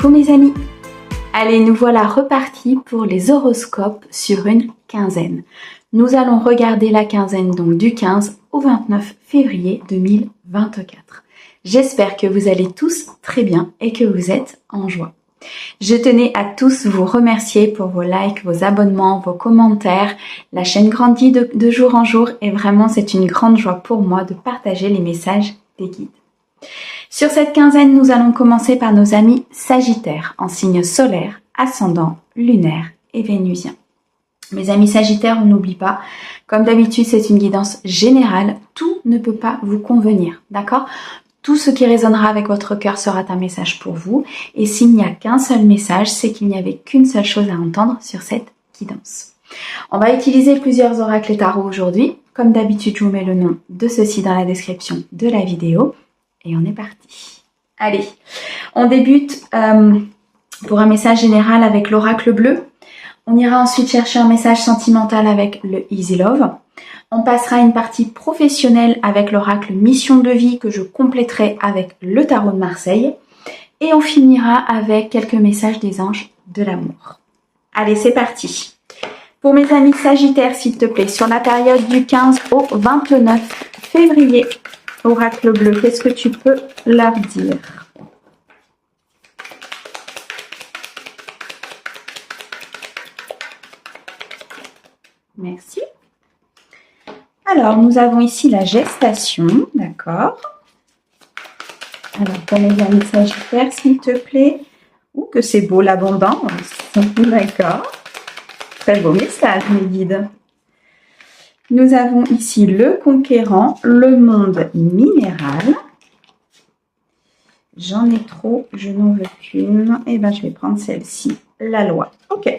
Coucou mes amis. Allez, nous voilà repartis pour les horoscopes sur une quinzaine. Nous allons regarder la quinzaine donc du 15 au 29 février 2024. J'espère que vous allez tous très bien et que vous êtes en joie. Je tenais à tous vous remercier pour vos likes, vos abonnements, vos commentaires. La chaîne grandit de jour en jour et vraiment c'est une grande joie pour moi de partager les messages des guides. Sur cette quinzaine, nous allons commencer par nos amis Sagittaires en signe solaire, ascendant, lunaire et vénusien. Mes amis Sagittaires, on n'oublie pas, comme d'habitude c'est une guidance générale, tout ne peut pas vous convenir, d'accord ? Tout ce qui résonnera avec votre cœur sera un message pour vous. Et s'il n'y a qu'un seul message, c'est qu'il n'y avait qu'une seule chose à entendre sur cette guidance. On va utiliser plusieurs oracles et tarots aujourd'hui. Comme d'habitude, je vous mets le nom de ceux-ci dans la description de la vidéo. Et on est parti. Allez, on débute pour un message général avec l'oracle bleu. On ira ensuite chercher un message sentimental avec le Easy Love. On passera à une partie professionnelle avec l'oracle mission de vie que je compléterai avec le tarot de Marseille. Et on finira avec quelques messages des anges de l'amour. Allez, c'est parti. Pour mes amis Sagittaires, s'il te plaît, sur la période du 15 au 29 février, oracle bleu, qu'est-ce que tu peux leur dire ? Merci. Alors, nous avons ici la gestation, d'accord. Alors, pour mes amis Sagittaires, s'il te plaît. Ouh, que c'est beau, l'abondance. D'accord. Très beau message, mes guides. Nous avons ici le conquérant, le monde minéral. J'en ai trop, je n'en veux qu'une. Eh bien, je vais prendre celle-ci, la loi. Ok.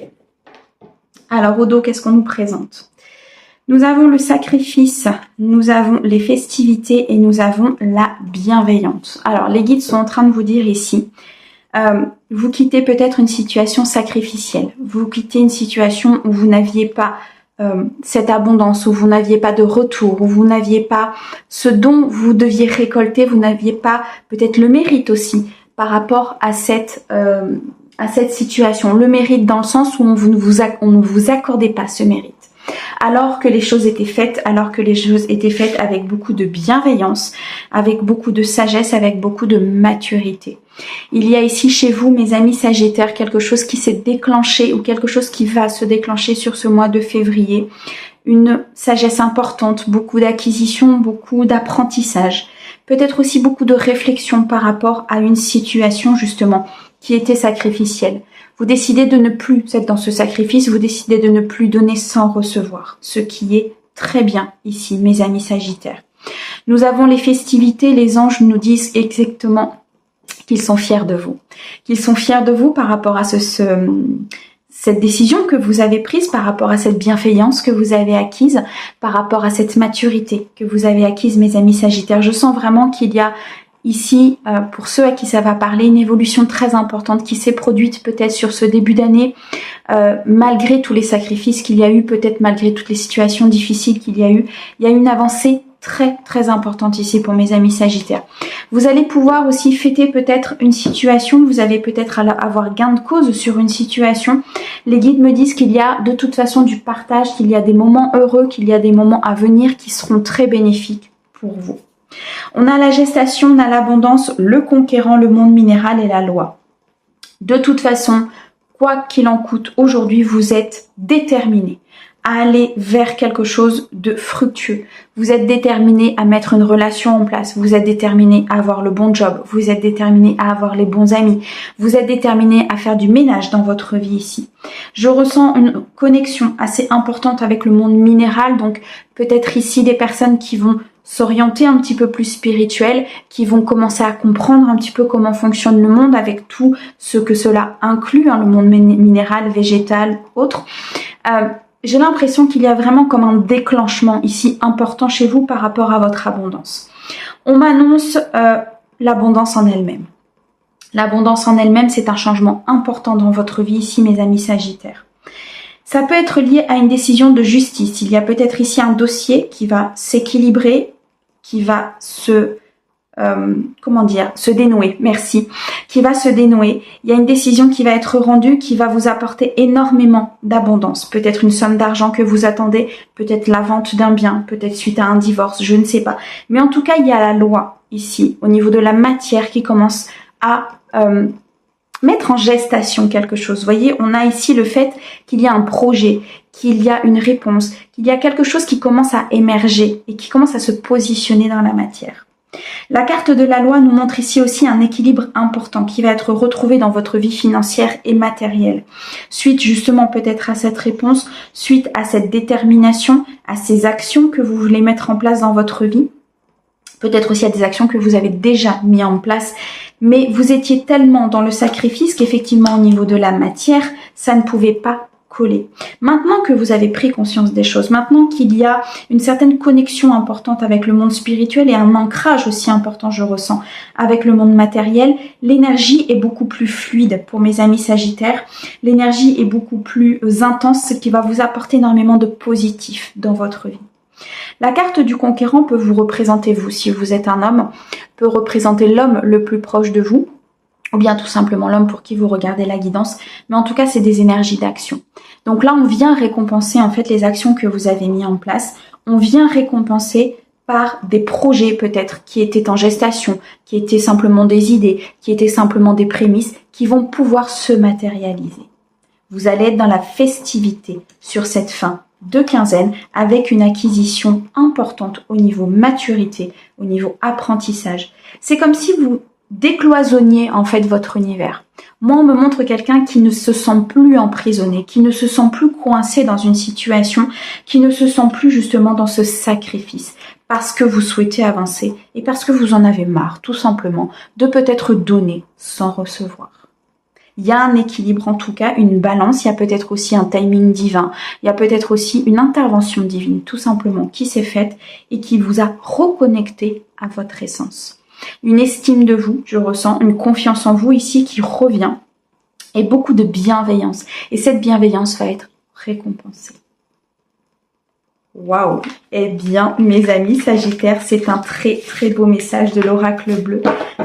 Alors, au dos, qu'est-ce qu'on nous présente ? Nous avons le sacrifice, nous avons les festivités et nous avons la bienveillance. Alors, les guides sont en train de vous dire ici, vous quittez peut-être une situation sacrificielle. Vous quittez une situation où vous n'aviez pas cette abondance, où vous n'aviez pas de retour, où vous n'aviez pas ce dont vous deviez récolter, vous n'aviez pas peut-être le mérite aussi par rapport à cette situation. Le mérite dans le sens où on ne vous accordait pas ce mérite. Alors que les choses étaient faites, avec beaucoup de bienveillance, avec beaucoup de sagesse, avec beaucoup de maturité. Il y a ici chez vous, mes amis Sagittaires, quelque chose qui s'est déclenché ou quelque chose qui va se déclencher sur ce mois de février. Une sagesse importante, beaucoup d'acquisition, beaucoup d'apprentissage. Peut-être aussi beaucoup de réflexion par rapport à une situation justement qui était sacrificielle. Vous décidez de ne plus être dans ce sacrifice, vous décidez de ne plus donner sans recevoir, ce qui est très bien ici, mes amis Sagittaires. Nous avons les festivités, les anges nous disent exactement qu'ils sont fiers de vous. Qu'ils sont fiers de vous par rapport à cette décision que vous avez prise, par rapport à cette bienveillance que vous avez acquise, par rapport à cette maturité que vous avez acquise, mes amis Sagittaires. Je sens vraiment qu'il y a ici, pour ceux à qui ça va parler, une évolution très importante qui s'est produite peut-être sur ce début d'année, malgré tous les sacrifices qu'il y a eu, peut-être malgré toutes les situations difficiles qu'il y a eu. Il y a une avancée très très importante ici pour mes amis Sagittaires. Vous allez pouvoir aussi fêter peut-être une situation, vous allez peut-être avoir gain de cause sur une situation. Les guides me disent qu'il y a de toute façon du partage, qu'il y a des moments heureux, qu'il y a des moments à venir qui seront très bénéfiques pour vous. On a la gestation, on a l'abondance, le conquérant, le monde minéral et la loi. De toute façon, quoi qu'il en coûte, aujourd'hui, vous êtes déterminé à aller vers quelque chose de fructueux. Vous êtes déterminé à mettre une relation en place. Vous êtes déterminé à avoir le bon job. Vous êtes déterminé à avoir les bons amis. Vous êtes déterminé à faire du ménage dans votre vie ici. Je ressens une connexion assez importante avec le monde minéral. Donc peut-être ici des personnes qui vont s'orienter un petit peu plus spirituel, qui vont commencer à comprendre un petit peu comment fonctionne le monde avec tout ce que cela inclut, le monde minéral, végétal, autre. J'ai l'impression qu'il y a vraiment comme un déclenchement ici important chez vous par rapport à votre abondance. On m'annonce l'abondance en elle-même. L'abondance en elle-même, c'est un changement important dans votre vie ici, mes amis Sagittaires. Ça peut être lié à une décision de justice. Il y a peut-être ici un dossier qui va s'équilibrer, qui va se comment dire, se dénouer, merci, qui va se dénouer. Il y a une décision qui va être rendue, qui va vous apporter énormément d'abondance. Peut-être une somme d'argent que vous attendez, peut-être la vente d'un bien, peut-être suite à un divorce, je ne sais pas. Mais en tout cas, il y a la loi ici, au niveau de la matière qui commence à mettre en gestation quelque chose. Vous voyez, on a ici le fait qu'il y a un projet, qu'il y a une réponse, qu'il y a quelque chose qui commence à émerger et qui commence à se positionner dans la matière. La carte de la loi nous montre ici aussi un équilibre important qui va être retrouvé dans votre vie financière et matérielle. Suite justement peut-être à cette réponse, suite à cette détermination, à ces actions que vous voulez mettre en place dans votre vie. Peut-être aussi à des actions que vous avez déjà mis en place, mais vous étiez tellement dans le sacrifice qu'effectivement au niveau de la matière, ça ne pouvait pas coller. Maintenant que vous avez pris conscience des choses, maintenant qu'il y a une certaine connexion importante avec le monde spirituel et un ancrage aussi important, je ressens, avec le monde matériel, l'énergie est beaucoup plus fluide pour mes amis sagittaires. L'énergie est beaucoup plus intense, ce qui va vous apporter énormément de positif dans votre vie. La carte du conquérant peut vous représenter vous, si vous êtes un homme, peut représenter l'homme le plus proche de vous, ou bien tout simplement l'homme pour qui vous regardez la guidance, mais en tout cas c'est des énergies d'action. Donc là on vient récompenser en fait les actions que vous avez mis en place, on vient récompenser par des projets peut-être qui étaient en gestation, qui étaient simplement des idées, qui étaient simplement des prémices, qui vont pouvoir se matérialiser. Vous allez être dans la festivité sur cette fin de quinzaine avec une acquisition importante au niveau maturité, au niveau apprentissage. C'est comme si vous décloisonniez en fait votre univers. Moi, on me montre quelqu'un qui ne se sent plus emprisonné, qui ne se sent plus coincé dans une situation, qui ne se sent plus justement dans ce sacrifice, parce que vous souhaitez avancer et parce que vous en avez marre, tout simplement, de peut-être donner sans recevoir. Il y a un équilibre, en tout cas, une balance, il y a peut-être aussi un timing divin, il y a peut-être aussi une intervention divine, tout simplement, qui s'est faite et qui vous a reconnecté à votre essence. Une estime de vous, je ressens, une confiance en vous ici qui revient et beaucoup de bienveillance. Et cette bienveillance va être récompensée. Waouh! Eh bien, mes amis Sagittaires, c'est un très très beau message de l'oracle bleu.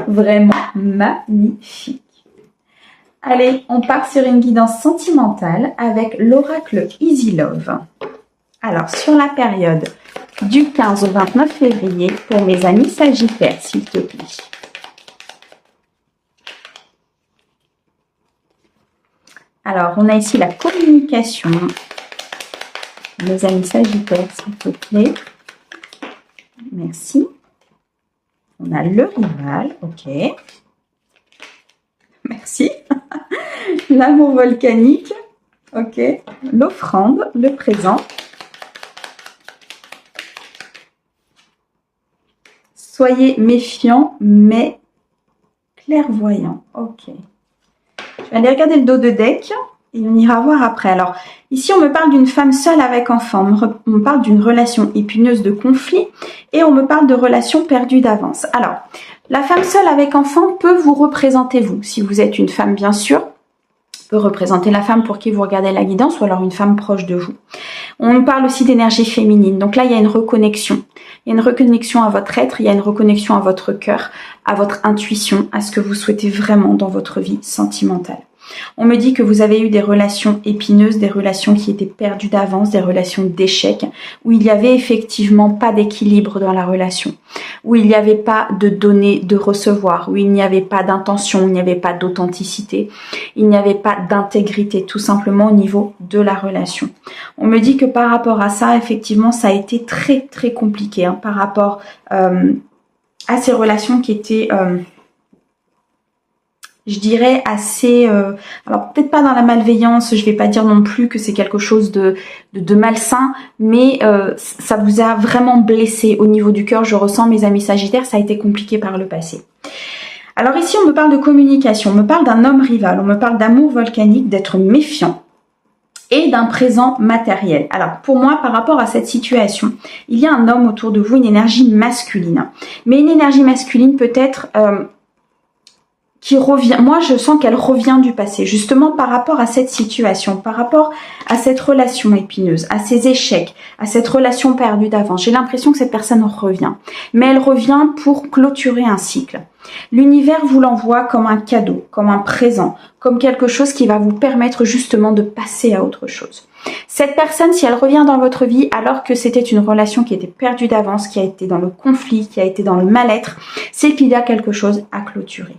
Vraiment magnifique. Allez, on part sur une guidance sentimentale avec l'oracle Easy Love. Alors, sur la période du 15 au 29 février, pour mes amis Sagittaires, s'il te plaît. Alors, on a ici la communication. Mes amis Sagittaires, s'il te plaît. Merci. On a le rival, ok. Merci. L'amour volcanique, ok. L'offrande, le présent. Soyez méfiants, mais clairvoyants. Ok. Je vais aller regarder le dos de deck et on ira voir après. Alors, ici, on me parle d'une femme seule avec enfant. On me parle d'une relation épineuse de conflit et on me parle de relations perdues d'avance. Alors, la femme seule avec enfant peut vous représenter vous. Si vous êtes une femme, bien sûr, peut représenter la femme pour qui vous regardez la guidance ou alors une femme proche de vous. On nous parle aussi d'énergie féminine. Donc là, il y a une reconnexion. Il y a une reconnexion à votre être, il y a une reconnexion à votre cœur, à votre intuition, à ce que vous souhaitez vraiment dans votre vie sentimentale. On me dit que vous avez eu des relations épineuses, des relations qui étaient perdues d'avance, des relations d'échec, où il n'y avait effectivement pas d'équilibre dans la relation, où il n'y avait pas de donner, de recevoir, où il n'y avait pas d'intention, il n'y avait pas d'authenticité, il n'y avait pas d'intégrité, tout simplement au niveau de la relation. On me dit que par rapport à ça, effectivement, ça a été très très compliqué par rapport à ces relations qui étaient... je dirais assez, alors peut-être pas dans la malveillance, je vais pas dire non plus que c'est quelque chose de malsain, mais ça vous a vraiment blessé au niveau du cœur, je ressens mes amis Sagittaires, ça a été compliqué par le passé. Alors ici on me parle de communication, on me parle d'un homme rival, on me parle d'amour volcanique, d'être méfiant et d'un présent matériel. Alors pour moi, par rapport à cette situation, il y a un homme autour de vous, une énergie masculine, mais une énergie masculine peut-être... qui revient. Moi, je sens qu'elle revient du passé, justement par rapport à cette situation, par rapport à cette relation épineuse, à ces échecs, à cette relation perdue d'avant. J'ai l'impression que cette personne revient, mais elle revient pour clôturer un cycle. L'univers vous l'envoie comme un cadeau, comme un présent, comme quelque chose qui va vous permettre justement de passer à autre chose. Cette personne, si elle revient dans votre vie alors que c'était une relation qui était perdue d'avance, qui a été dans le conflit, qui a été dans le mal-être, c'est qu'il y a quelque chose à clôturer.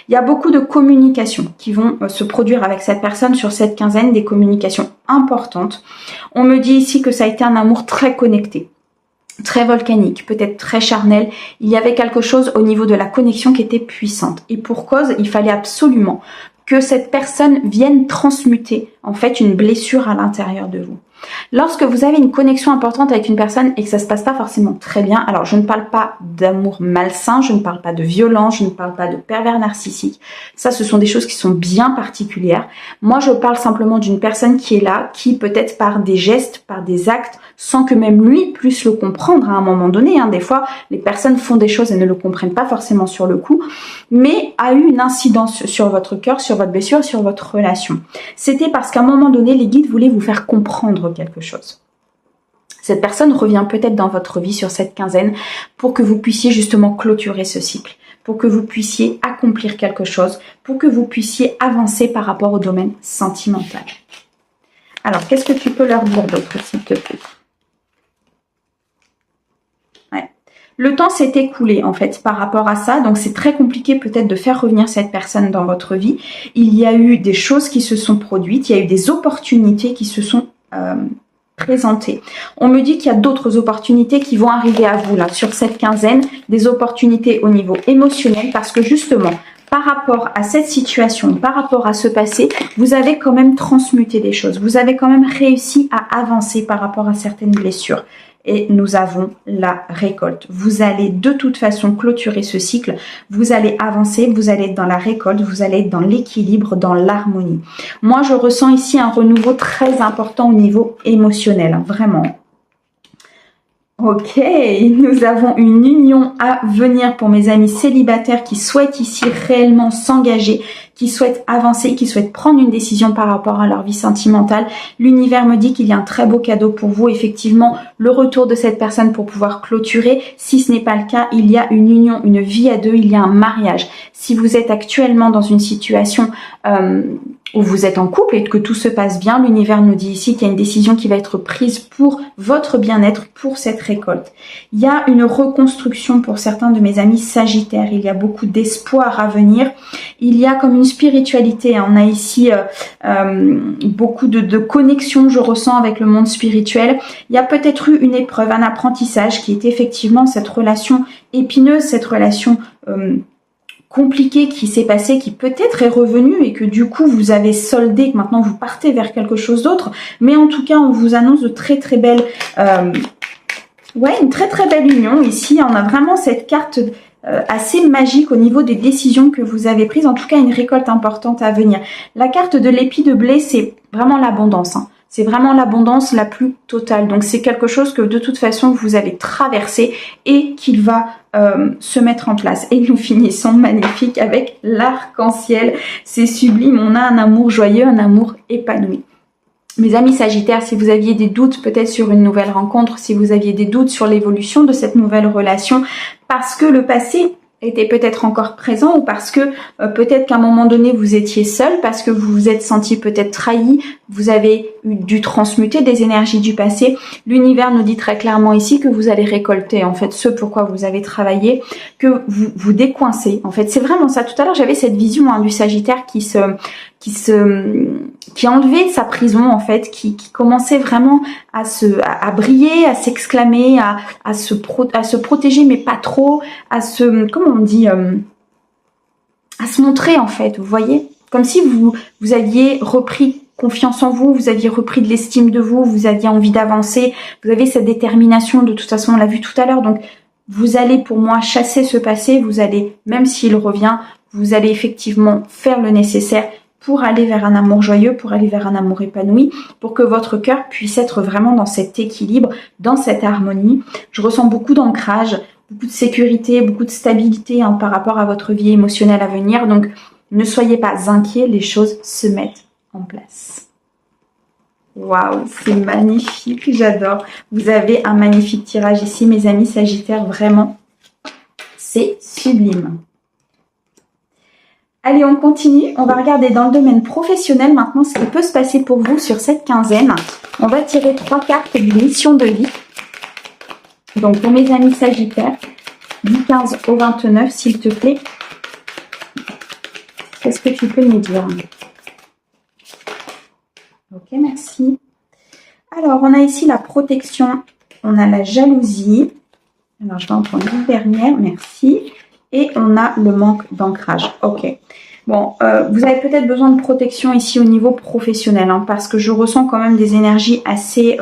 Il y a beaucoup de communications qui vont se produire avec cette personne sur cette quinzaine, des communications importantes. On me dit ici que ça a été un amour très connecté, très volcanique, peut-être très charnel. Il y avait quelque chose au niveau de la connexion qui était puissante. Et pour cause, il fallait absolument que cette personne vienne transmuter en fait une blessure à l'intérieur de vous. Lorsque vous avez une connexion importante avec une personne et que ça se passe pas forcément très bien, alors je ne parle pas d'amour malsain, je ne parle pas de violence, je ne parle pas de pervers narcissique. Ça, ce sont des choses qui sont bien particulières. Moi, je parle simplement d'une personne qui est là, qui peut-être par des gestes, par des actes, sans que même lui puisse le comprendre à un moment donné. Des fois, les personnes font des choses et ne le comprennent pas forcément sur le coup, mais a eu une incidence sur votre cœur, sur votre blessure, sur votre relation. C'était parce qu'à un moment donné, les guides voulaient vous faire comprendre quelque chose. Cette personne revient peut-être dans votre vie sur cette quinzaine pour que vous puissiez justement clôturer ce cycle, pour que vous puissiez accomplir quelque chose, pour que vous puissiez avancer par rapport au domaine sentimental. Alors, qu'est-ce que tu peux leur dire d'autre, s'il te plaît? Le temps s'est écoulé en fait par rapport à ça, donc c'est très compliqué peut-être de faire revenir cette personne dans votre vie. Il y a eu des choses qui se sont produites, il y a eu des opportunités qui se sont présentées. On me dit qu'il y a d'autres opportunités qui vont arriver à vous là sur cette quinzaine, des opportunités au niveau émotionnel parce que justement par rapport à cette situation, par rapport à ce passé, vous avez quand même transmuté des choses, vous avez quand même réussi à avancer par rapport à certaines blessures. Et nous avons la récolte. Vous allez de toute façon clôturer ce cycle, vous allez avancer, vous allez être dans la récolte, vous allez être dans l'équilibre, dans l'harmonie. Moi, je ressens ici un renouveau très important au niveau émotionnel, vraiment. Ok, nous avons une union à venir pour mes amis célibataires qui souhaitent ici réellement s'engager, qui souhaitent avancer, qui souhaitent prendre une décision par rapport à leur vie sentimentale. L'univers me dit qu'il y a un très beau cadeau pour vous. Effectivement, le retour de cette personne pour pouvoir clôturer. Si ce n'est pas le cas, il y a une union, une vie à deux, il y a un mariage. Si vous êtes actuellement dans une situation où vous êtes en couple et que tout se passe bien, l'univers nous dit ici qu'il y a une décision qui va être prise pour votre bien-être, pour cette récolte. Il y a une reconstruction pour certains de mes amis sagittaires. Il y a beaucoup d'espoir à venir. Il y a comme une spiritualité. On a ici beaucoup de connexion, je ressens, avec le monde spirituel. Il y a peut-être eu une épreuve, un apprentissage qui est effectivement cette relation épineuse, cette relation compliqué qui s'est passé, qui peut-être est revenu et que du coup vous avez soldé, que maintenant vous partez vers quelque chose d'autre. Mais en tout cas, on vous annonce de très très belles, une très très belle union. Ici, on a vraiment cette carte assez magique au niveau des décisions que vous avez prises. En tout cas, une récolte importante à venir. La carte de l'épi de blé, c'est vraiment l'abondance. C'est vraiment l'abondance la plus totale. Donc c'est quelque chose que de toute façon vous allez traverser et qu'il va se mettre en place. Et nous finissons magnifique avec l'arc-en-ciel. C'est sublime, on a un amour joyeux, un amour épanoui. Mes amis sagittaires, si vous aviez des doutes peut-être sur une nouvelle rencontre, si vous aviez des doutes sur l'évolution de cette nouvelle relation, parce que le passé était peut-être encore présent ou parce que peut-être qu'à un moment donné vous étiez seul, parce que vous vous êtes senti peut-être trahi, vous avez dû transmuter des énergies du passé. L'univers nous dit très clairement ici que vous allez récolter en fait ce pourquoi vous avez travaillé, que vous vous décoincez. En fait, c'est vraiment ça. Tout à l'heure, j'avais cette vision du Sagittaire qui enlevait sa prison en fait, qui commençait vraiment à briller, à s'exclamer, à se protéger mais pas trop, à se montrer en fait, vous voyez, comme si vous aviez repris confiance en vous, vous aviez repris de l'estime de vous, vous aviez envie d'avancer, vous avez cette détermination, de toute façon on l'a vu tout à l'heure, donc vous allez pour moi chasser ce passé, vous allez, même s'il revient, vous allez effectivement faire le nécessaire pour aller vers un amour joyeux, pour aller vers un amour épanoui, pour que votre cœur puisse être vraiment dans cet équilibre, dans cette harmonie. Je ressens beaucoup d'ancrage, beaucoup de sécurité, beaucoup de stabilité par rapport à votre vie émotionnelle à venir. Donc Ne soyez pas inquiets, les choses se mettent en place. Waouh, c'est magnifique, j'adore. Vous avez un magnifique tirage ici, mes amis Sagittaires, vraiment. C'est sublime. Allez, on continue. On va regarder dans le domaine professionnel maintenant ce qui peut se passer pour vous sur cette quinzaine. On va tirer 3 cartes de mission de vie. Donc, pour mes amis Sagittaires, du 15 au 29, s'il te plaît. Qu'est-ce que tu peux me dire? Ok, merci. Alors, on a ici la protection. On a la jalousie. Alors, je vais en prendre une dernière. Merci. Et on a le manque d'ancrage. Ok. Bon, vous avez peut-être besoin de protection ici au niveau professionnel, hein, parce que je ressens quand même des énergies assez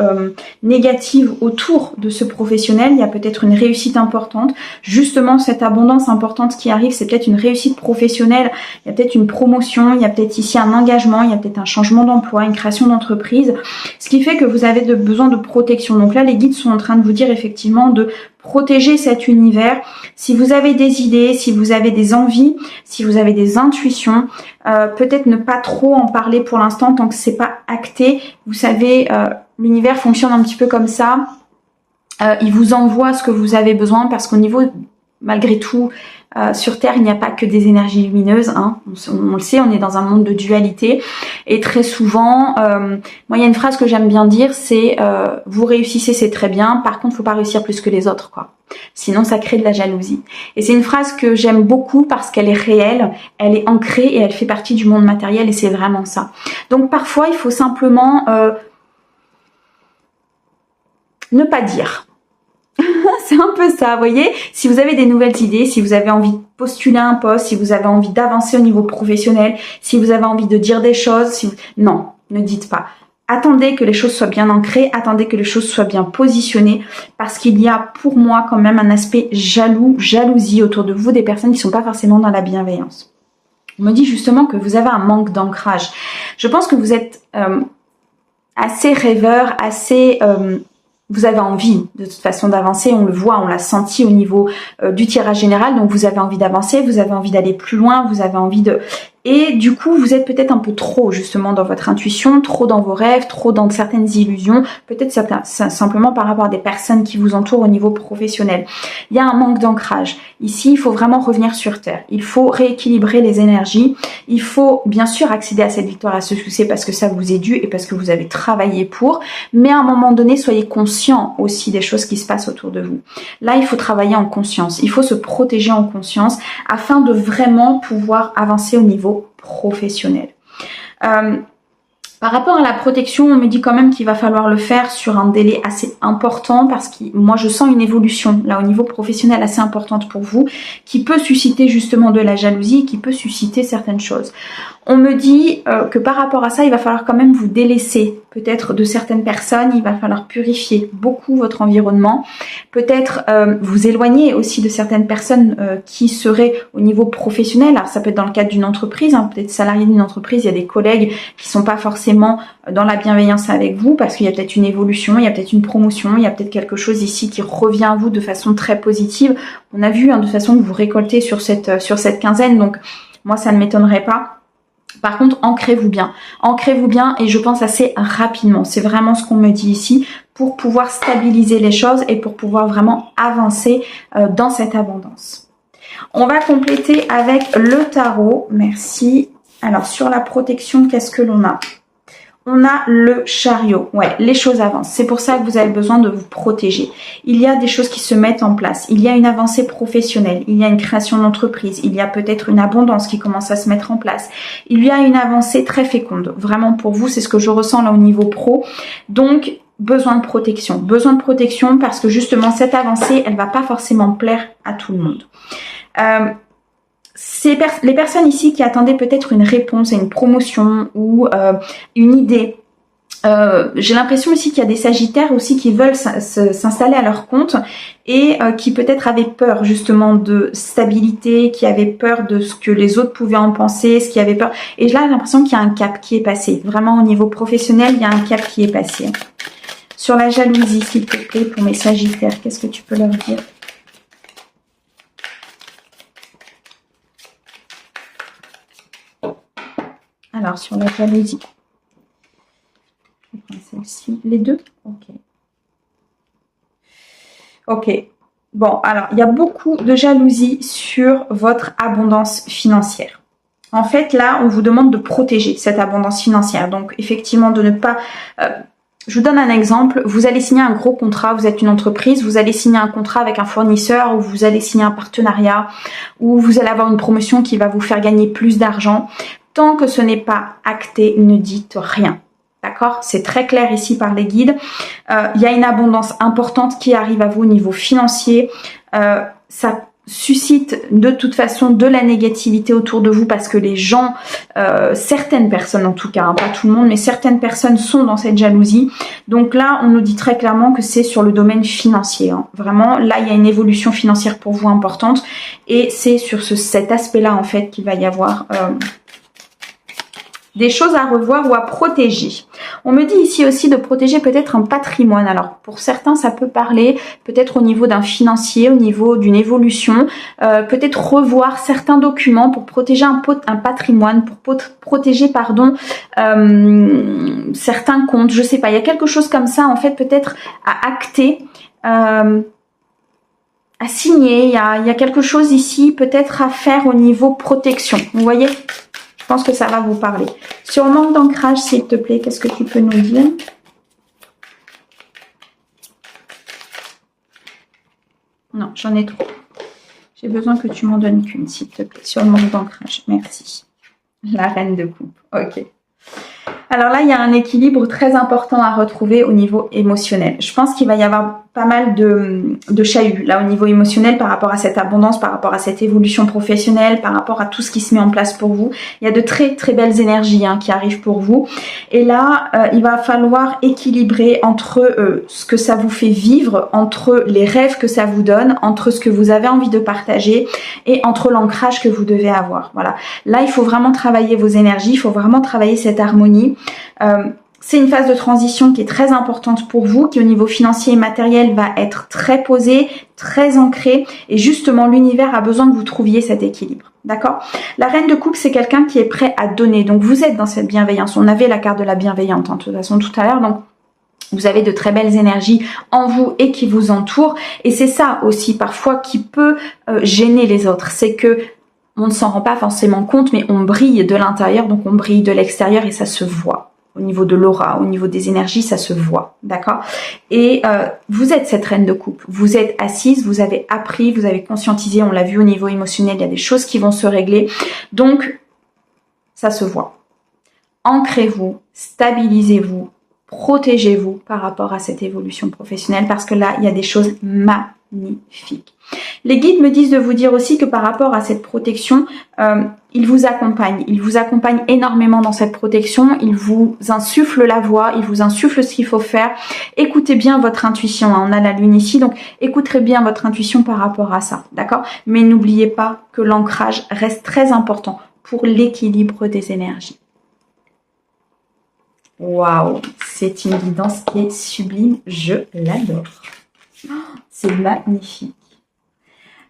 négatives autour de ce professionnel. Il y a peut-être une réussite importante. Justement, cette abondance importante qui arrive, c'est peut-être une réussite professionnelle. Il y a peut-être une promotion, il y a peut-être ici un engagement, il y a peut-être un changement d'emploi, une création d'entreprise. Ce qui fait que vous avez besoin de protection. Donc là, les guides sont en train de vous dire effectivement de protéger cet univers. Si vous avez des idées, si vous avez des envies, si vous avez des intuitions, peut-être ne pas trop en parler pour l'instant tant que c'est pas acté. Vous savez, l'univers fonctionne un petit peu comme ça. Il vous envoie ce que vous avez besoin parce qu'au niveau, malgré tout, sur Terre, il n'y a pas que des énergies lumineuses. Hein. On le sait, on est dans un monde de dualité. Et très souvent, moi, il y a une phrase que j'aime bien dire, c'est vous réussissez, c'est très bien. Par contre, il ne faut pas réussir plus que les autres, quoi. Sinon, ça crée de la jalousie. Et c'est une phrase que j'aime beaucoup parce qu'elle est réelle, elle est ancrée et elle fait partie du monde matériel et c'est vraiment ça. Donc, parfois, il faut simplement ne pas dire. C'est un peu ça, vous voyez. Si vous avez des nouvelles idées, si vous avez envie de postuler un poste, si vous avez envie d'avancer au niveau professionnel, si vous avez envie de dire des choses, non, ne dites pas. Attendez que les choses soient bien ancrées, attendez que les choses soient bien positionnées, parce qu'il y a pour moi quand même un aspect jalousie autour de vous, des personnes qui ne sont pas forcément dans la bienveillance. On me dit justement que vous avez un manque d'ancrage. Je pense que vous êtes assez rêveur, assez... vous avez envie de toute façon d'avancer, on le voit, on l'a senti au niveau du tirage général, donc vous avez envie d'avancer, vous avez envie d'aller plus loin, vous avez envie de... Et du coup, vous êtes peut-être un peu trop justement dans votre intuition, trop dans vos rêves, trop dans certaines illusions, peut-être simplement par rapport à des personnes qui vous entourent au niveau professionnel. Il y a un manque d'ancrage. Ici, il faut vraiment revenir sur Terre. Il faut rééquilibrer les énergies. Il faut bien sûr accéder à cette victoire, à ce succès parce que ça vous est dû et parce que vous avez travaillé pour. Mais à un moment donné, soyez conscient aussi des choses qui se passent autour de vous. Là, il faut travailler en conscience. Il faut se protéger en conscience afin de vraiment pouvoir avancer au niveau professionnel. Par rapport à la protection, on me dit quand même qu'il va falloir le faire sur un délai assez important parce que moi je sens une évolution là au niveau professionnel assez importante pour vous qui peut susciter justement de la jalousie, qui peut susciter certaines choses. On me dit que par rapport à ça, il va falloir quand même vous délaisser peut-être de certaines personnes, il va falloir purifier beaucoup votre environnement, peut-être vous éloigner aussi de certaines personnes qui seraient au niveau professionnel. Alors ça peut être dans le cadre d'une entreprise, hein, peut-être salarié d'une entreprise, il y a des collègues qui sont pas forcément dans la bienveillance avec vous parce qu'il y a peut-être une évolution, il y a peut-être une promotion, il y a peut-être quelque chose ici qui revient à vous de façon très positive. On a vu hein, de façon que vous récoltez sur cette quinzaine, donc moi ça ne m'étonnerait pas. Par contre, ancrez-vous bien et je pense assez rapidement. C'est vraiment ce qu'on me dit ici pour pouvoir stabiliser les choses et pour pouvoir vraiment avancer dans cette abondance. On va compléter avec le tarot. Merci. Alors, sur la protection, qu'est-ce que l'on a ? On a le chariot. Ouais, les choses avancent. C'est pour ça que vous avez besoin de vous protéger. Il y a des choses qui se mettent en place. Il y a une avancée professionnelle. Il y a une création d'entreprise. Il y a peut-être une abondance qui commence à se mettre en place. Il y a une avancée très féconde. Vraiment pour vous, c'est ce que je ressens là au niveau pro. Donc, besoin de protection. Besoin de protection parce que justement, cette avancée, elle va pas forcément plaire à tout le monde. Les personnes ici qui attendaient peut-être une réponse à une promotion ou une idée, j'ai l'impression aussi qu'il y a des sagittaires aussi qui veulent s'installer à leur compte et qui peut-être avaient peur justement de stabilité, qui avaient peur de ce que les autres pouvaient en penser, ce qui avait peur. Et là, j'ai l'impression qu'il y a un cap qui est passé. Vraiment au niveau professionnel, il y a un cap qui est passé. Sur la jalousie, s'il te plaît, pour mes sagittaires, qu'est-ce que tu peux leur dire ? Alors, sur la jalousie. Je vais prendre celle-ci. Les deux? Ok. Ok. Bon, alors, il y a beaucoup de jalousie sur votre abondance financière. En fait, là, on vous demande de protéger cette abondance financière. Donc, effectivement, de ne pas... je vous donne un exemple. Vous allez signer un gros contrat, vous êtes une entreprise, vous allez signer un contrat avec un fournisseur ou vous allez signer un partenariat ou vous allez avoir une promotion qui va vous faire gagner plus d'argent. Tant que ce n'est pas acté, ne dites rien. D'accord? C'est très clair ici par les guides. Il y a une abondance importante qui arrive à vous au niveau financier. Ça suscite de toute façon de la négativité autour de vous parce que les gens, certaines personnes en tout cas, hein, pas tout le monde, mais certaines personnes sont dans cette jalousie. Donc là, on nous dit très clairement que c'est sur le domaine financier. Hein. Vraiment, là, il y a une évolution financière pour vous importante et c'est sur cet aspect-là en fait qu'il va y avoir... des choses à revoir ou à protéger. On me dit ici aussi de protéger peut-être un patrimoine. Alors pour certains ça peut parler peut-être au niveau d'un financier, au niveau d'une évolution, peut-être revoir certains documents pour protéger un patrimoine, pour protéger pardon certains comptes. Je sais pas, il y a quelque chose comme ça en fait peut-être à acter. À signer, il y a quelque chose ici peut-être à faire au niveau protection. Vous voyez ? Je pense que ça va vous parler. Sur le manque d'ancrage, s'il te plaît, qu'est-ce que tu peux nous dire? Non, j'en ai trop. J'ai besoin que tu m'en donnes qu'une, s'il te plaît. Sur le manque d'ancrage, merci. La reine de coupe, ok. Alors là, il y a un équilibre très important à retrouver au niveau émotionnel. Je pense qu'il va y avoir pas mal de chahuts là au niveau émotionnel par rapport à cette abondance, par rapport à cette évolution professionnelle, par rapport à tout ce qui se met en place pour vous. Il y a de très très belles énergies qui arrivent pour vous. Et là, il va falloir équilibrer entre ce que ça vous fait vivre, entre les rêves que ça vous donne, entre ce que vous avez envie de partager et entre l'ancrage que vous devez avoir. Voilà. Là, il faut vraiment travailler vos énergies, il faut vraiment travailler cette harmonie. C'est une phase de transition qui est très importante pour vous, qui au niveau financier et matériel va être très posée, très ancrée et justement l'univers a besoin que vous trouviez cet équilibre. D'accord? La reine de coupe, c'est quelqu'un qui est prêt à donner. Donc vous êtes dans cette bienveillance. On avait la carte de la bienveillante de toute façon tout à l'heure. Donc vous avez de très belles énergies en vous et qui vous entourent. Et c'est ça aussi parfois qui peut gêner les autres. C'est que on ne s'en rend pas forcément compte, mais on brille de l'intérieur, donc on brille de l'extérieur et ça se voit. Au niveau de l'aura, au niveau des énergies, ça se voit, d'accord? Et vous êtes cette reine de coupe, vous êtes assise, vous avez appris, vous avez conscientisé, on l'a vu au niveau émotionnel, il y a des choses qui vont se régler, donc ça se voit. Ancrez-vous, stabilisez-vous, protégez-vous par rapport à cette évolution professionnelle parce que là, il y a des choses magnifiques. Les guides me disent de vous dire aussi que par rapport à cette protection, ils vous accompagnent énormément dans cette protection, ils vous insufflent la voix, ils vous insufflent ce qu'il faut faire. Écoutez bien votre intuition, on a la lune ici, donc écoutez bien votre intuition par rapport à ça, d'accord? Mais n'oubliez pas que l'ancrage reste très important pour l'équilibre des énergies. Waouh, c'est une guidance qui est sublime, je l'adore. C'est magnifique.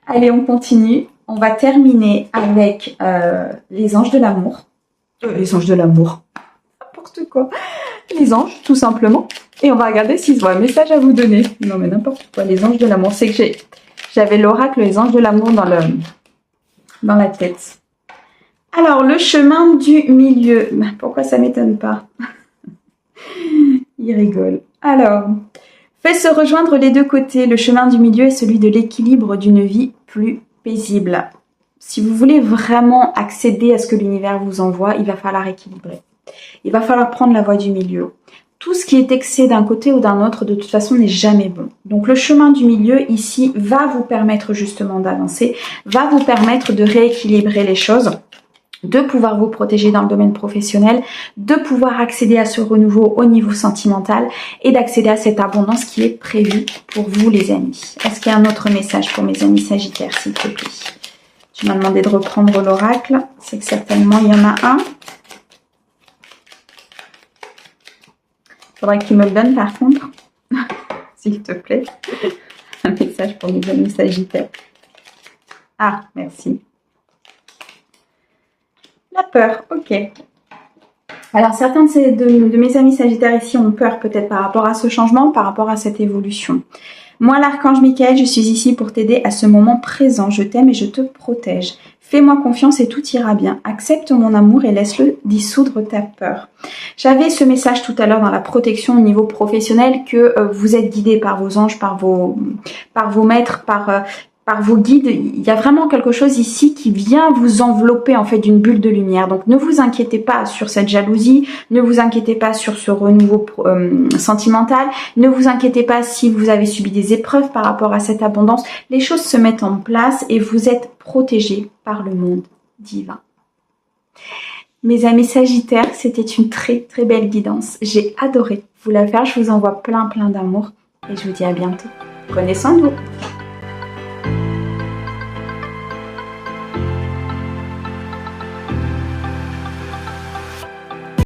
Allez, on continue. On va terminer avec les anges de l'amour. Les anges de l'amour. N'importe quoi. Les anges, tout simplement. Et on va regarder s'ils ont un message à vous donner. Non, mais n'importe quoi. Les anges de l'amour. C'est que j'avais l'oracle les anges de l'amour dans la tête. Alors, le chemin du milieu. Pourquoi ça m'étonne pas? Il rigole. Alors... fait se rejoindre les deux côtés. Le chemin du milieu est celui de l'équilibre d'une vie plus paisible. Si vous voulez vraiment accéder à ce que l'univers vous envoie, il va falloir équilibrer. Il va falloir prendre la voie du milieu. Tout ce qui est excès d'un côté ou d'un autre, de toute façon, n'est jamais bon. Donc le chemin du milieu, ici, va vous permettre justement d'avancer, va vous permettre de rééquilibrer les choses, de pouvoir vous protéger dans le domaine professionnel, de pouvoir accéder à ce renouveau au niveau sentimental et d'accéder à cette abondance qui est prévue pour vous les amis. Est-ce qu'il y a un autre message pour mes amis Sagittaires, s'il te plaît? Tu m'as demandé de reprendre l'oracle, c'est que certainement il y en a un. Il faudrait que tu me le donnes par contre, s'il te plaît. Un message pour mes amis Sagittaires. Ah, merci. La peur, ok. Alors certains de mes amis Sagittaires ici ont peur peut-être par rapport à ce changement, par rapport à cette évolution. Moi, l'archange Michael, je suis ici pour t'aider à ce moment présent. Je t'aime et je te protège. Fais-moi confiance et tout ira bien. Accepte mon amour et laisse-le dissoudre ta peur. J'avais ce message tout à l'heure dans la protection au niveau professionnel que vous êtes guidé par vos anges, par vos maîtres, par vos guides. Il y a vraiment quelque chose ici qui vient vous envelopper en fait d'une bulle de lumière. Donc ne vous inquiétez pas sur cette jalousie, ne vous inquiétez pas sur ce renouveau sentimental, ne vous inquiétez pas si vous avez subi des épreuves par rapport à cette abondance. Les choses se mettent en place et vous êtes protégés par le monde divin. Mes amis Sagittaires, c'était une très très belle guidance. J'ai adoré vous la faire. Je vous envoie plein d'amour et je vous dis à bientôt. Prenez soin de vous.